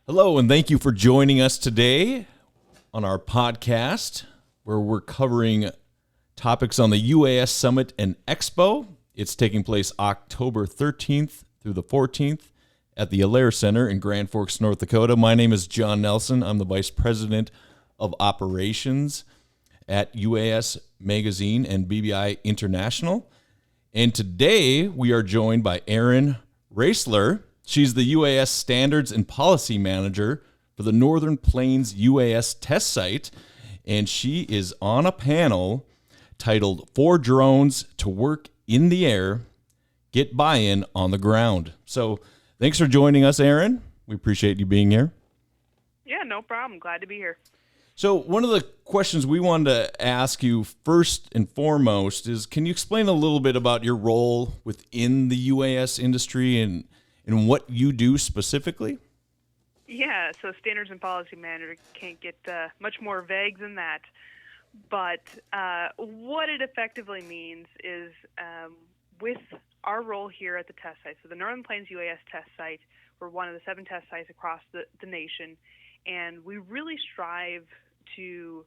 Hello, and thank you for joining us today on our podcast where we're covering topics on the UAS Summit and Expo. It's taking place October 13th through the 14th at the Alerus Center in Grand Forks, North Dakota. My name is John Nelson. I'm the Vice President of Operations at UAS Magazine and BBI International. And today we are joined by Erin Roesler. She's the UAS Standards and Policy Manager for the Northern Plains UAS Test Site, and she is on a panel titled "For Drones to Work in the Air, Get Buy-in on the Ground." So thanks for joining us, Erin. We appreciate you being here. Yeah, no problem. Glad to be here. So one of the questions we wanted to ask you first and foremost is, can you explain a little bit about your role within the UAS industry and what you do specifically? Yeah, so Standards and Policy Manager can't get much more vague than that. But what it effectively means is with our role here at the test site, so the Northern Plains UAS Test Site, we're one of the 7 test sites across the nation, and we really strive to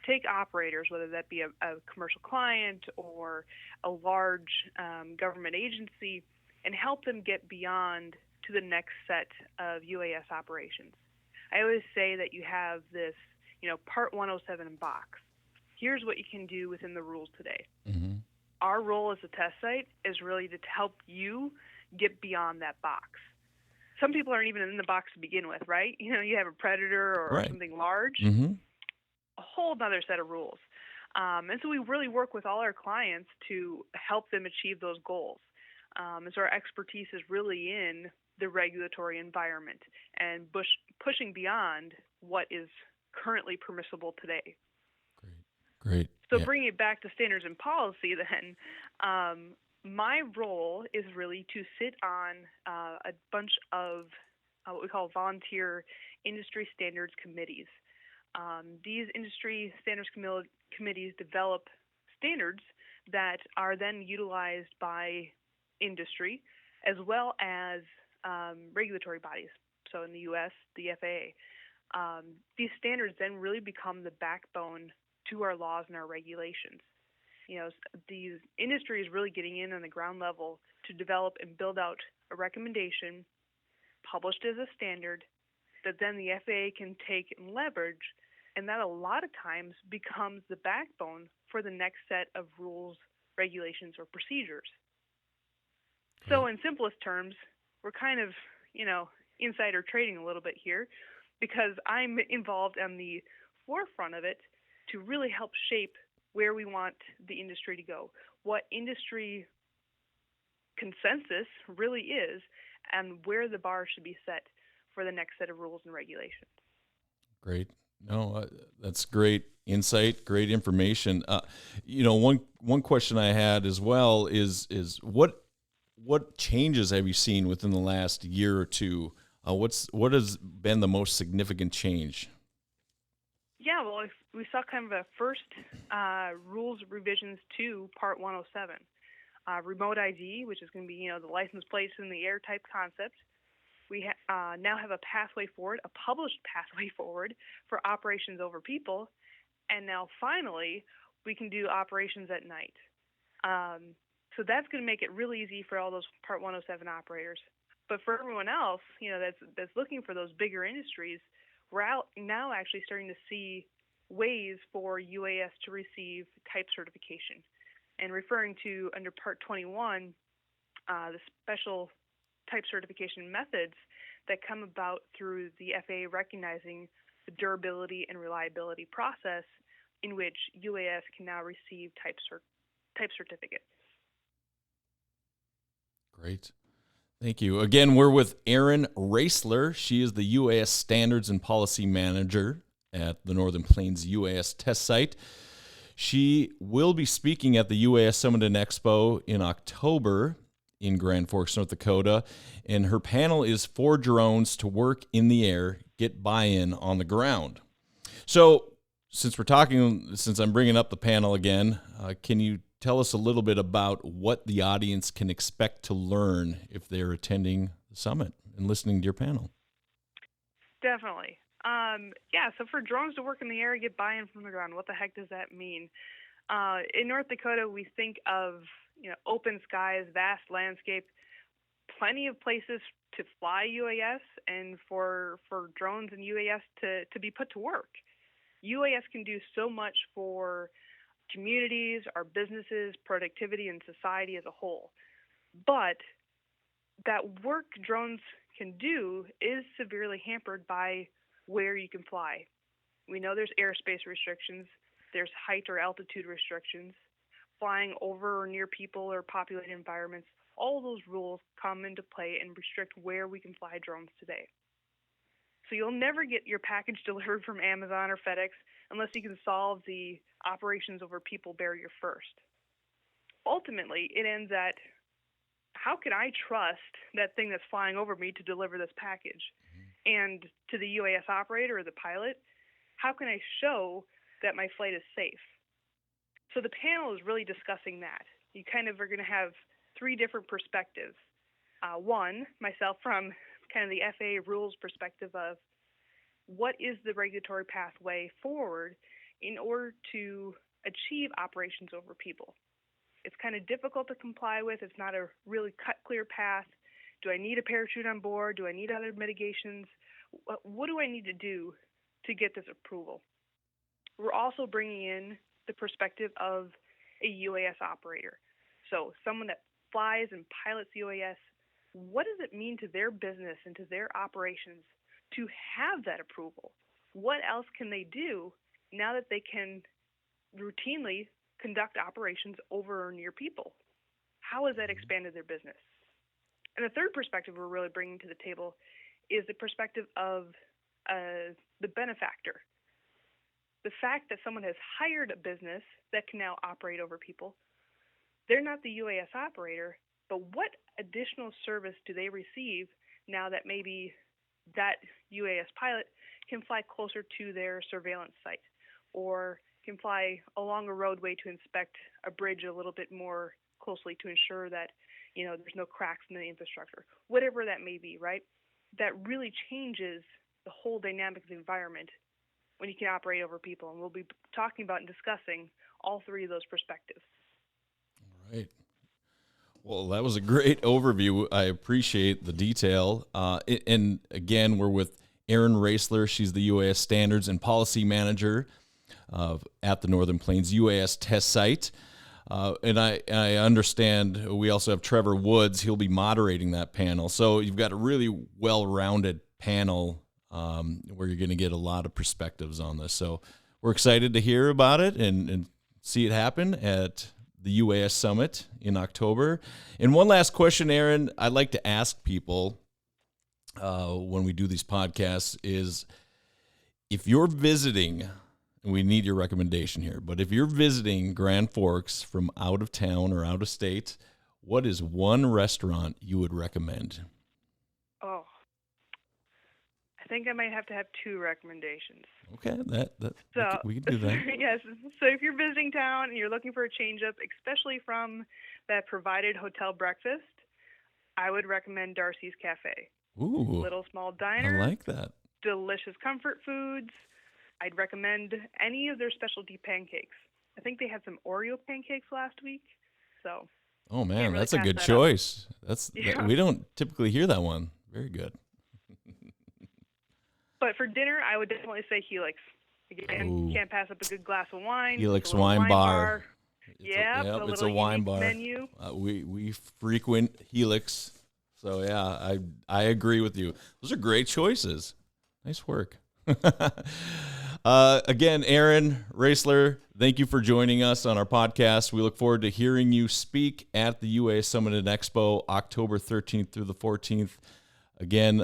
take operators, whether that be a commercial client or a large government agency, and help them get beyond to the next set of UAS operations. I always say that you have this, Part 107 box. Here's what you can do within the rules today. Mm-hmm. Our role as a test site is really to help you get beyond that box. Some people aren't even in the box to begin with, right? You have a predator or right. something large, mm-hmm. a whole other set of rules. And so we really work with all our clients to help them achieve those goals. And so our expertise is really in the regulatory environment and pushing beyond what is currently permissible today. Great. So bringing it back to standards and policy then, my role is really to sit on a bunch of what we call volunteer industry standards committees. These industry standards committees develop standards that are then utilized by industry as well as regulatory bodies. So in the U.S., the FAA. These standards then really become the backbone to our laws and our regulations. These industry is really getting in on the ground level to develop and build out a recommendation published as a standard that then the FAA can take and leverage, and that a lot of times becomes the backbone for the next set of rules, regulations, or procedures. So in simplest terms, we're kind of, insider trading a little bit here because I'm involved on the forefront of it to really help shape where we want the industry to go, what industry consensus really is, and where the bar should be set for the next set of rules and regulations. Great. No, that's great insight, great information. One question I had as well is what changes have you seen within the last year or two? What has been the most significant change? Yeah, well, we saw kind of a first rules revisions to Part 107. Remote ID, which is going to be, the license plates in the air type concept. We now have a pathway forward, a published pathway forward for operations over people. And now finally, we can do operations at night. So that's going to make it really easy for all those Part 107 operators. But for everyone else, that's looking for those bigger industries, we're out now actually starting to see ways for UAS to receive type certification. And referring to under Part 21, the special type certification methods that come about through the FAA recognizing the durability and reliability process in which UAS can now receive type certificates. Great. Thank you. Again, we're with Erin Roesler. She is the UAS Standards and Policy Manager at the Northern Plains UAS Test Site. She will be speaking at the UAS Summit Expo in October in Grand Forks, North Dakota, and her panel is "For Drones to Work in the Air, Get Buy-in on the Ground." So, since I'm bringing up the panel again, can you tell us a little bit about what the audience can expect to learn if they're attending the summit and listening to your panel? Definitely. So for drones to work in the air, get buy-in from the ground, what the heck does that mean? In North Dakota, we think of open skies, vast landscape, plenty of places to fly UAS, and for drones and UAS to be put to work. UAS can do so much for communities, our businesses, productivity, and society as a whole. But that work drones can do is severely hampered by where you can fly. We know there's airspace restrictions, there's height or altitude restrictions, flying over or near people or populated environments. All of those rules come into play and restrict where we can fly drones today. So you'll never get your package delivered from Amazon or FedEx unless you can solve the operations over people barrier first. Ultimately, it ends at, how can I trust that thing that's flying over me to deliver this package? And to the UAS operator or the pilot, how can I show that my flight is safe? So the panel is really discussing that. You kind of are going to have three different perspectives. One, myself from kind of the FAA rules perspective of what is the regulatory pathway forward in order to achieve operations over people. It's kind of difficult to comply with. It's not a really cut, clear path. Do I need a parachute on board? Do I need other mitigations? What do I need to do to get this approval? We're also bringing in the perspective of a UAS operator. So someone that flies and pilots UAS, what does it mean to their business and to their operations to have that approval? What else can they do now that they can routinely conduct operations over or near people? How has that expanded their business? And the third perspective we're really bringing to the table is the perspective of the benefactor. The fact that someone has hired a business that can now operate over people, they're not the UAS operator, but what additional service do they receive now that maybe that UAS pilot can fly closer to their surveillance site or can fly along a roadway to inspect a bridge a little bit more closely to ensure that there's no cracks in the infrastructure, whatever that may be, right? That really changes the whole dynamic of the environment when you can operate over people. And we'll be talking about and discussing all three of those perspectives. All right. Well, that was a great overview. I appreciate the detail. And again, we're with Erin Roesler. She's the UAS Standards and Policy Manager at the Northern Plains UAS Test Site. And I understand we also have Trevor Woods. He'll be moderating that panel. So you've got a really well-rounded panel where you're going to get a lot of perspectives on this. So we're excited to hear about it and see it happen at the UAS Summit in October. And one last question, Erin, I'd like to ask people when we do these podcasts is, if you're visiting, and we need your recommendation here, but if you're visiting Grand Forks from out of town or out of state, what is one restaurant you would recommend? Oh, I think I might have to have two recommendations. Okay, we can do that. Yes. So if you're visiting town and you're looking for a change up, especially from that provided hotel breakfast, I would recommend Darcy's Cafe. Ooh, little small diner. I like that. Delicious comfort foods. I'd recommend any of their specialty pancakes. I think they had some Oreo pancakes last week. So. Oh man, really that's a good choice. We don't typically hear that one. Very good. But for dinner, I would definitely say Helix. Again, can't pass up a good glass of wine. Helix Wine Bar. It's a wine bar. Menu. We frequent Helix, so yeah, I agree with you. Those are great choices. Nice work. Again, Erin Roesler, thank you for joining us on our podcast. We look forward to hearing you speak at the UAS Summit Expo, October 13th through the 14th. Again,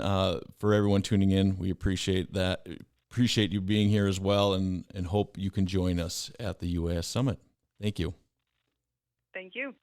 for everyone tuning in, we appreciate that. Appreciate you being here as well, and hope you can join us at the UAS Summit. Thank you. Thank you.